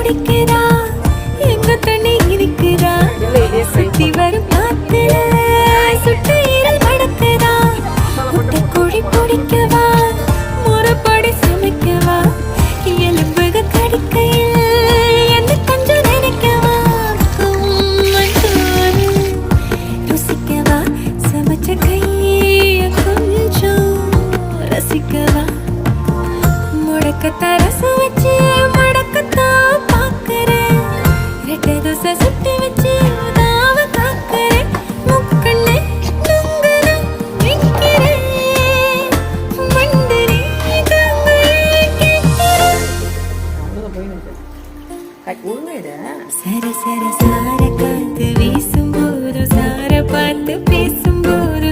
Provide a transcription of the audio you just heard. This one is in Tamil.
துடிக்குதா எங்க தண்ணி இருக்குதா சுத்தி வரும் காத்துல சுட்டு ஈரல் மடக்குதா முட்டை கோழி பிடிக்கவா முறைப்படி சமைக்கவா எலும்புக கடிக்கையில் என்ன கொஞ்சம் நினைக்கவா ருசிக்கவா சமைச்ச கைய கொஞ்சம் ரசிக்கவா முடக்கத்தா ரசம் வச்சு மடக்கத்தான் பாக்குறேன் ரெட்டை தோசை சுட்டி வச்சு உதாவ காக்குறேன் முக்கண்ணு நுங்குன நிக்கிறேன் மண்டரே கங்கையே கேட்கிறேன் சர சர சார காத்து வீசும்போது சார பார்த்து பேசும்போது